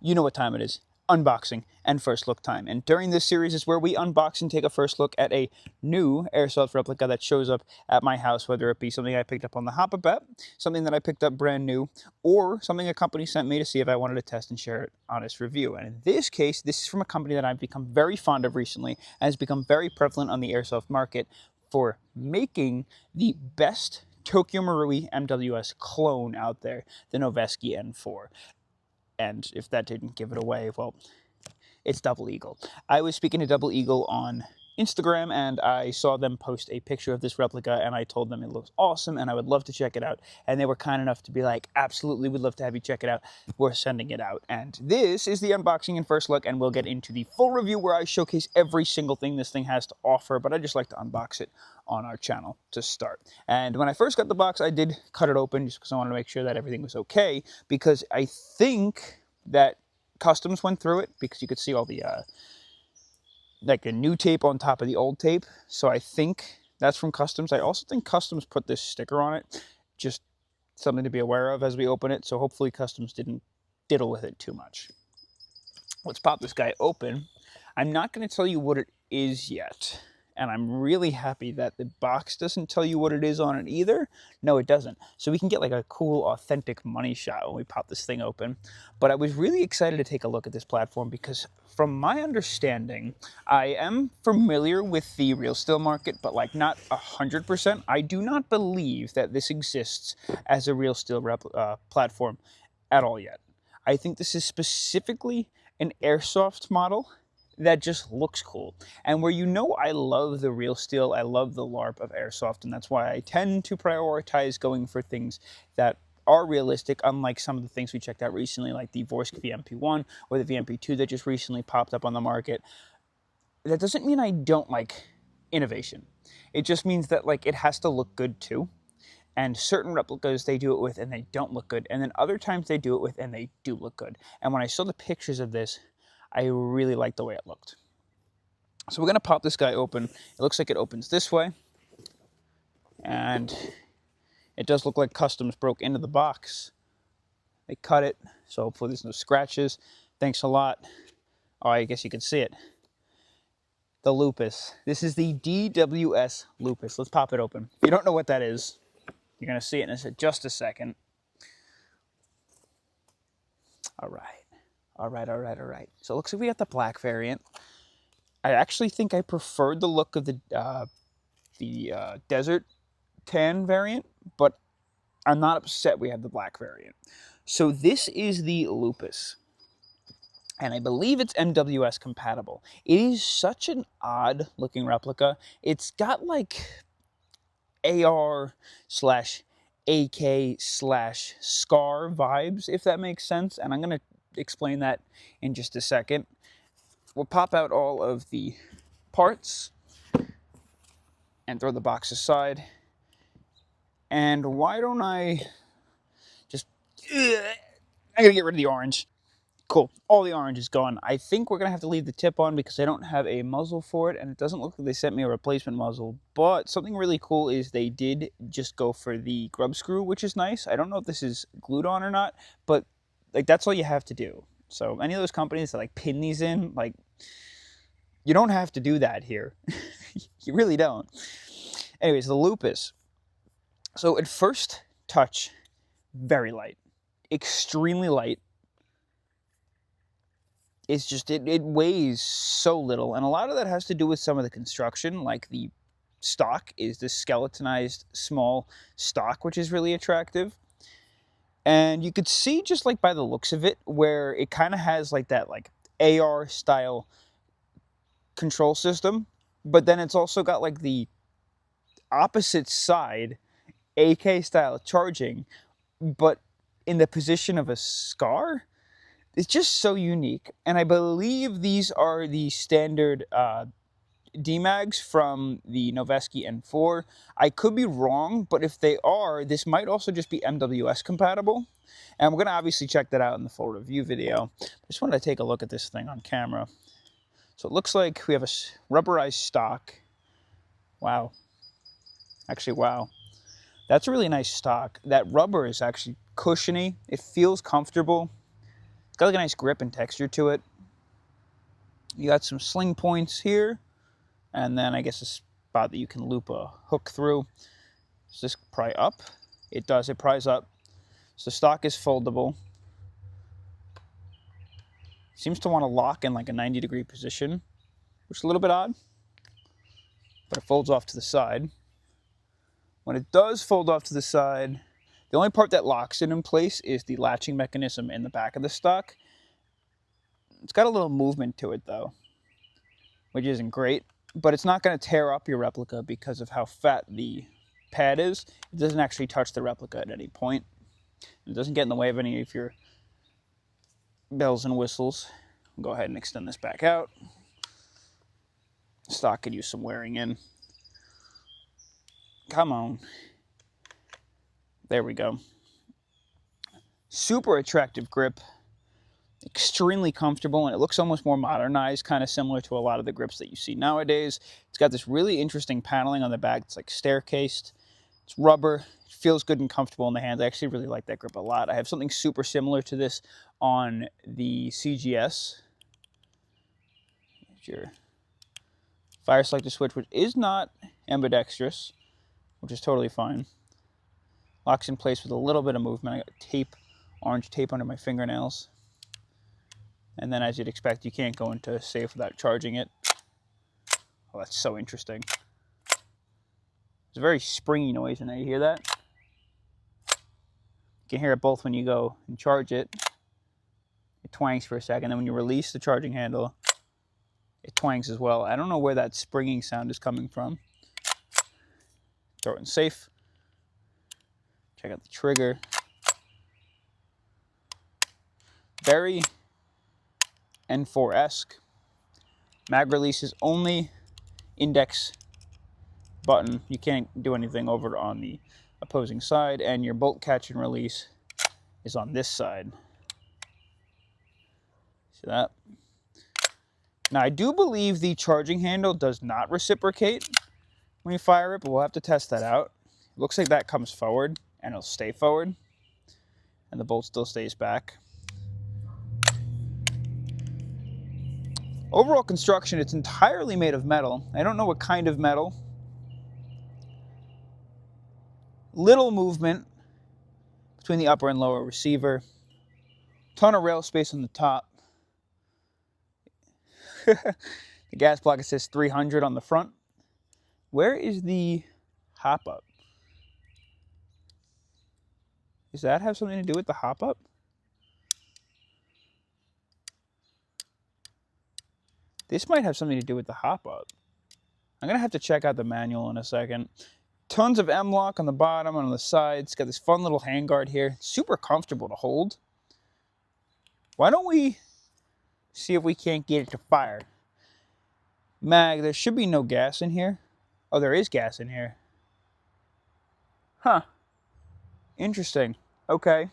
you know what time it is. Unboxing and first look time. And during this series is where we unbox and take a first look at a new Airsoft replica that shows up at my house, whether it be something I picked up on the Hop-A-Bet, something that I picked up brand new, or something a company sent me to see if I wanted to test and share it on its review. And in this case, this is from a company that I've become very fond of recently and has become very prevalent on the Airsoft market for making the best Tokyo Marui MWS clone out there, the Noveski N4. And if that didn't give it away, well, it's Double Eagle. I was speaking to Double Eagle on Instagram, and I saw them post a picture of this replica, and I told them it looks awesome, and I would love to check it out. And they were kind enough to be like, absolutely, we'd love to have you check it out. We're sending it out. And this is the unboxing and first look, and we'll get into the full review where I showcase every single thing this thing has to offer, but I just like to unbox it on our channel to start. And when I first got the box, I did cut it open just because I wanted to make sure that everything was okay, because I think that Customs went through it, because you could see all the like a new tape on top of the old tape. So I think that's from Customs. I also think Customs put this sticker on it, just something to be aware of as we open it. So hopefully Customs didn't diddle with it too much. Let's pop this guy open. I'm not going to tell you what it is yet, and I'm really happy that the box doesn't tell you what it is on it either. No, it doesn't. So we can get like a cool, authentic money shot when we pop this thing open. But I was really excited to take a look at this platform because from my understanding, I am familiar with the real steel market, but like not 100%. I do not believe that this exists as a real steel platform at all yet. I think this is specifically an Airsoft model that just looks cool. And where I love the real steel, I love the LARP of Airsoft, and that's why I tend to prioritize going for things that are realistic, unlike some of the things we checked out recently, like the Vorsk VMP1 or the VMP2 that just recently popped up on the market. That doesn't mean I don't like innovation. It just means that like it has to look good too. And certain replicas they do it with and they don't look good, and then other times they do it with and they do look good. And when I saw the pictures of this, I really liked the way it looked. So we're going to pop this guy open. It looks like it opens this way. And it does look like Customs broke into the box. They cut it, so hopefully there's no scratches. Thanks a lot. Oh, I guess you can see it. The Lupus. This is the DWS Lupus. Let's pop it open. If you don't know what that is, you're going to see it in just a second. All right. All right. So it looks like we got the black variant. I actually think I preferred the look of the desert tan variant, but I'm not upset we have the black variant. So this is the Lupus, and I believe it's MWS compatible. It is such an odd looking replica. It's got like AR/AK/SCAR vibes, if that makes sense, and I'm going to explain that in just a second. We'll pop out all of the parts and throw the box aside. And why don't I just... I gotta get rid of the orange. Cool. All the orange is gone. I think we're going to have to leave the tip on because I don't have a muzzle for it, and it doesn't look like they sent me a replacement muzzle. But something really cool is they did just go for the grub screw, which is nice. I don't know if this is glued on or not, but like that's all you have to do. So any of those companies that like pin these in, like, you don't have to do that here. You really don't. Anyways, the Lupus. So at first touch, very light. Extremely light. It's just, it weighs so little. And a lot of that has to do with some of the construction, like the stock is this skeletonized small stock, which is really attractive. And you could see just like by the looks of it, where it kind of has like that like AR style control system, but then it's also got like the opposite side AK style charging, but in the position of a SCAR. It's just so unique. And I believe these are the standard DMAGs from the Noveski N4. I could be wrong, but if they are, this might also just be MWS compatible. And we're going to obviously check that out in the full review video. I just wanted to take a look at this thing on camera. So it looks like we have a rubberized stock. Wow. Actually, wow. That's a really nice stock. That rubber is actually cushiony. It feels comfortable. It's got like a nice grip and texture to it. You got some sling points here, and then I guess a spot that you can loop a hook through. Does this pry up? It does, it pries up. So the stock is foldable. Seems to want to lock in like a 90-degree position, which is a little bit odd, but it folds off to the side. When it does fold off to the side, the only part that locks it in place is the latching mechanism in the back of the stock. It's got a little movement to it though, which isn't great, but it's not going to tear up your replica because of how fat the pad is. It doesn't actually touch the replica at any point. It doesn't get in the way of any of your bells and whistles. I'll go ahead and extend this back out. Stock could use some wearing in. Come on. There we go. Super attractive grip. Extremely comfortable, and it looks almost more modernized, kind of similar to a lot of the grips that you see nowadays. It's got this really interesting paneling on the back. It's like staircased. It's rubber. It feels good and comfortable in the hands. I actually really like that grip a lot. I have something super similar to this on the CGS. Here's your fire selector switch, which is not ambidextrous, which is totally fine. Locks in place with a little bit of movement. I got tape, orange tape under my fingernails. And then, as you'd expect, you can't go into safe without charging it. Oh, that's so interesting. It's a very springy noise in there. You hear that? You can hear it both when you go and charge it. It twangs for a second. Then when you release the charging handle, it twangs as well. I don't know where that springing sound is coming from. Throw it in safe. Check out the trigger. Very N4-esque. Mag release is only index button. You can't do anything over on the opposing side, and your bolt catch and release is on this side. See that? Now, I do believe the charging handle does not reciprocate when you fire it, but we'll have to test that out. It looks like that comes forward, and it'll stay forward, and the bolt still stays back. Overall construction, it's entirely made of metal. I don't know what kind of metal. Little movement between the upper and lower receiver. Ton of rail space on the top. The gas block, it says 300 on the front. Where is the hop-up? Does that have something to do with the hop-up? This might have something to do with the hop-up. I'm going to have to check out the manual in a second. Tons of M-lock on the bottom and on the sides. Got this fun little handguard here. Super comfortable to hold. Why don't we see if we can't get it to fire? Mag, there should be no gas in here. Oh, there is gas in here. Huh. Interesting. Okay.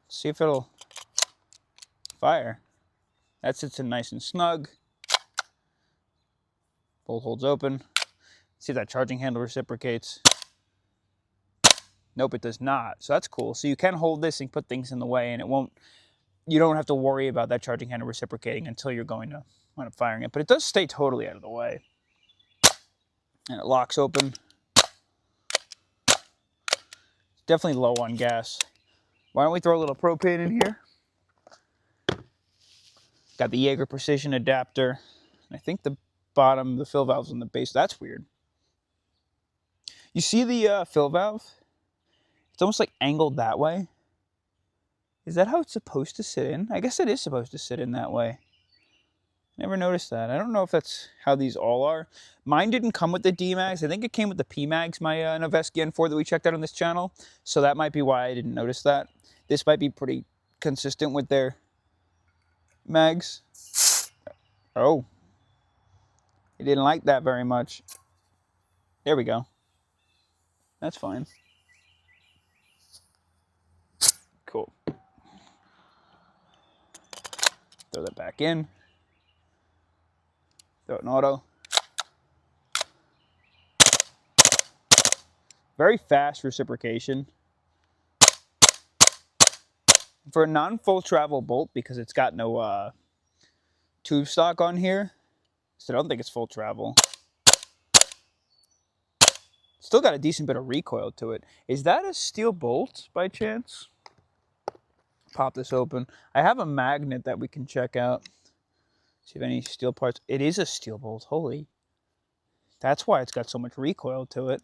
Let's see if it'll fire. That sits in nice and snug. Bolt holds open. See if that charging handle reciprocates. Nope, it does not. So that's cool. So you can hold this and put things in the way, and it won't. You don't have to worry about that charging handle reciprocating until you're going to wind up firing it. But it does stay totally out of the way. And it locks open. It's definitely low on gas. Why don't we throw a little propane in here? Got the Jaeger Precision adapter. I think the bottom, the fill valve's on the base. That's weird. You see the fill valve? It's almost like angled that way. Is that how it's supposed to sit in? I guess it is supposed to sit in that way. Never noticed that. I don't know if that's how these all are. Mine didn't come with the D-mags. I think it came with the P-mags, my Noveski N4 that we checked out on this channel. So that might be why I didn't notice that. This might be pretty consistent with their mags. Oh. He didn't like that very much. There we go. That's fine. Cool. Throw that back in. Throw it in auto. Very fast reciprocation. For a non-full travel bolt, because it's got no tube stock on here, so I don't think it's full travel. Still got a decent bit of recoil to it. Is that a steel bolt by chance? Pop this open. I have a magnet that we can check out. See if any steel parts. It is a steel bolt. Holy. That's why it's got so much recoil to it.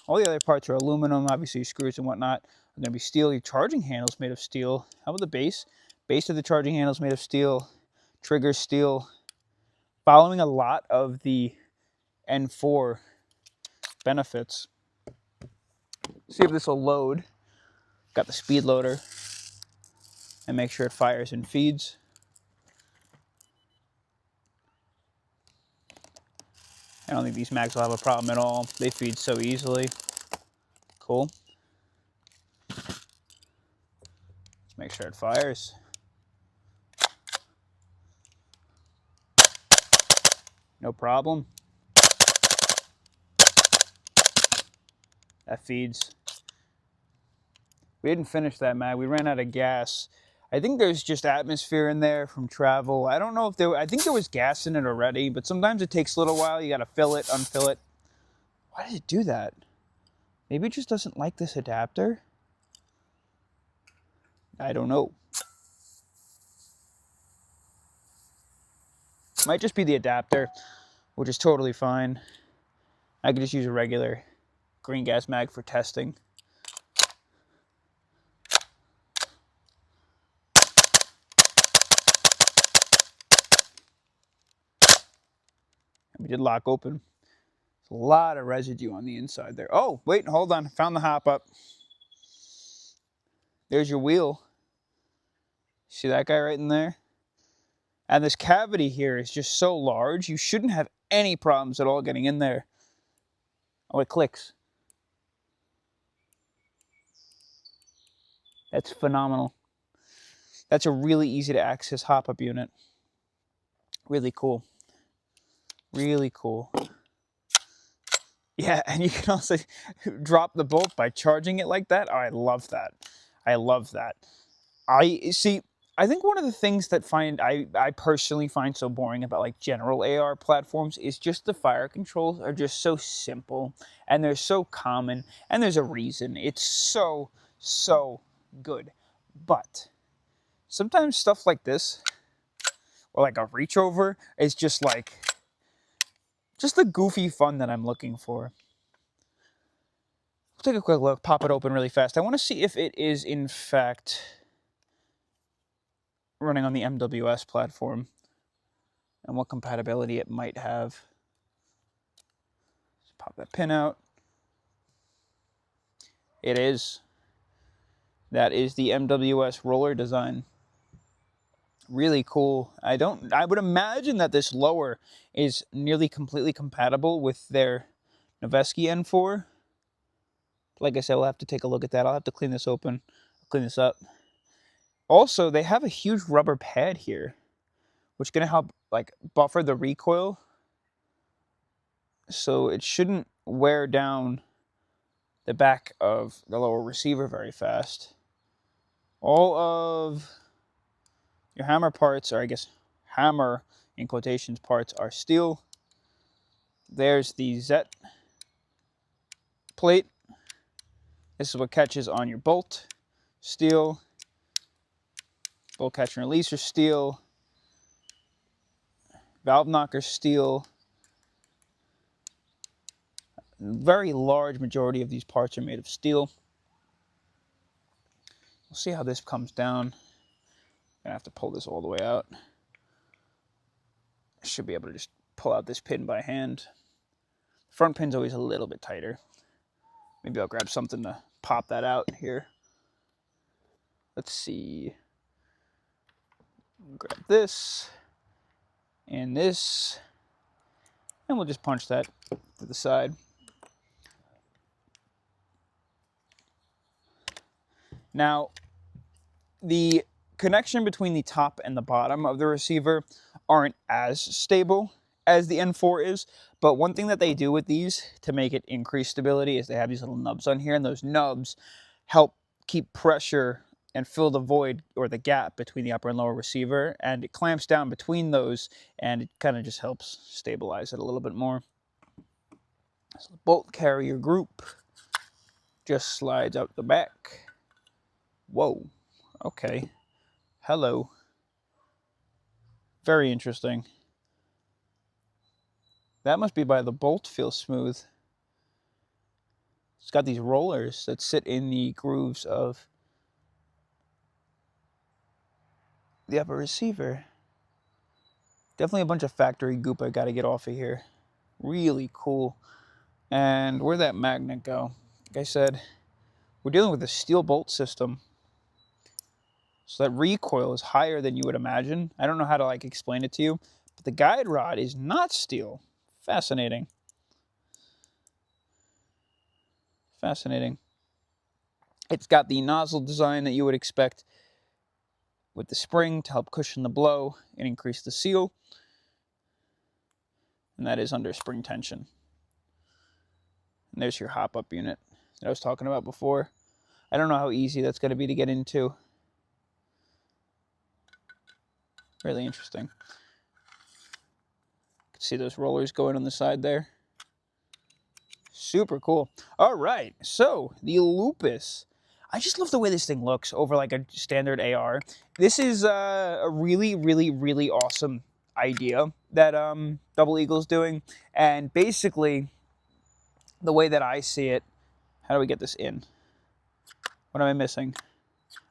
All the other parts are aluminum. Obviously, screws and whatnot are going to be steel. Your charging handle's made of steel. How about the base? Base of the charging handle's made of steel. Trigger steel. Following a lot of the N4 benefits. See if this will load. Got the speed loader. And make sure it fires and feeds. I don't think these mags will have a problem at all. They feed so easily. Cool. Let's make sure it fires. No problem. That feeds. We didn't finish that mag. We ran out of gas. I think there's just atmosphere in there from travel. I don't know if I think there was gas in it already, but sometimes it takes a little while. You got to fill it, unfill it. Why did it do that? Maybe it just doesn't like this adapter? I don't know. Might just be the adapter, which is totally fine. I could just use a regular green gas mag for testing. We did lock open. There's a lot of residue on the inside there. Oh, wait, hold on. Found the hop up. There's your wheel. See that guy right in there? And this cavity here is just so large, you shouldn't have any problems at all getting in there. Oh, it clicks. That's phenomenal. That's a really easy to access hop-up unit. Really cool. Really cool. Yeah, and you can also drop the bolt by charging it like that. Oh, I love that. I love that. I think one of the things that I personally find so boring about like general AR platforms is just the fire controls are just so simple and they're so common and there's a reason. It's so good. But sometimes stuff like this or like a reach over is just the goofy fun that I'm looking for. We'll take a quick look, pop it open really fast. I want to see if it is in fact running on the MWS platform and what compatibility it might have. Let's pop that pin out. It is. That is the MWS roller design. Really cool. I would imagine that this lower is nearly completely compatible with their Noveski N4. Like I said, we'll have to take a look at that. I'll have to clean this open, clean this up. Also, they have a huge rubber pad here, which is going to help like buffer the recoil. So it shouldn't wear down the back of the lower receiver very fast. All of your hammer parts, or I guess hammer in quotations parts, are steel. There's the Z plate. This is what catches on your bolt. Steel. Bolt catch and releaser steel. Valve knocker steel. Very large majority of these parts are made of steel. We'll see how this comes down. I'm gonna have to pull this all the way out. I should be able to just pull out this pin by hand. The front pin's always a little bit tighter. Maybe I'll grab something to pop that out here. Let's see. Grab this and this, and we'll just punch that to the side. Now, the connection between the top and the bottom of the receiver aren't as stable as the N4 is, but one thing that they do with these to make it increase stability is they have these little nubs on here, and those nubs help keep pressure and fill the void or the gap between the upper and lower receiver, and it clamps down between those, and it kind of just helps stabilize it a little bit more. So the bolt carrier group just slides out the back. Whoa, okay, hello. Very interesting. That must be why the bolt feels smooth. It's got these rollers that sit in the grooves of the upper receiver. Definitely a bunch of factory goop I got to get off of here. Really cool. And where'd that magnet go? Like I said, we're dealing with a steel bolt system. So that recoil is higher than you would imagine. I don't know how to explain it to you, but the guide rod is not steel. Fascinating. Fascinating. It's got the nozzle design that you would expect with the spring to help cushion the blow and increase the seal. And that is under spring tension. And there's your hop-up unit that I was talking about before. I don't know how easy that's going to be to get into. Really interesting. You can see those rollers going on the side there. Super cool. All right, so the Lupus. I just love the way this thing looks over like a standard AR. This is a really, really, really awesome idea that Double Eagle's doing. And basically, the way that I see it, how do we get this in? What am I missing?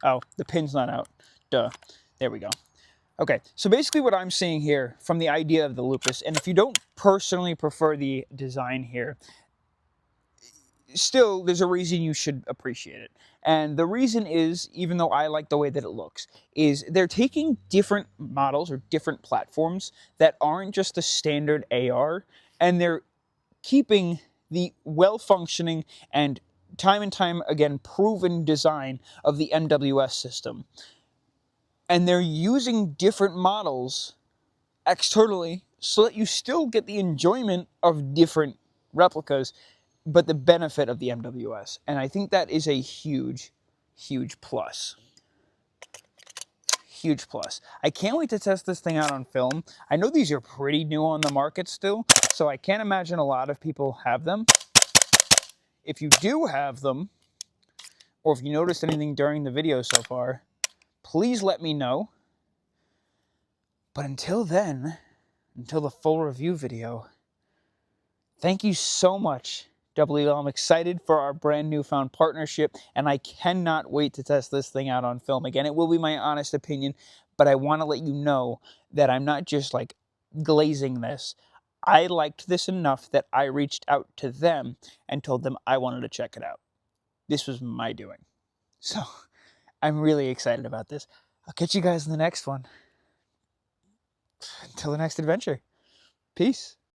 Oh, the pin's not out. Duh. There we go. Okay, so basically what I'm seeing here from the idea of the Lupus, and if you don't personally prefer the design here, still, there's a reason you should appreciate it. And the reason is, even though I like the way that it looks, is they're taking different models or different platforms that aren't just the standard AR, and they're keeping the well-functioning and time again proven design of the MWS system. And they're using different models externally so that you still get the enjoyment of different replicas, but the benefit of the MWS. And I think that is a huge, huge plus. Huge plus. I can't wait to test this thing out on film. I know these are pretty new on the market still, so I can't imagine a lot of people have them. If you do have them, or if you noticed anything during the video so far, please let me know. But until then, until the full review video, thank you so much, Double Eagle. I'm excited for our brand newfound partnership, and I cannot wait to test this thing out on film. Again, it will be my honest opinion, but I want to let you know that I'm not just glazing this. I liked this enough that I reached out to them and told them I wanted to check it out. This was my doing. So I'm really excited about this. I'll catch you guys in the next one. Until the next adventure. Peace.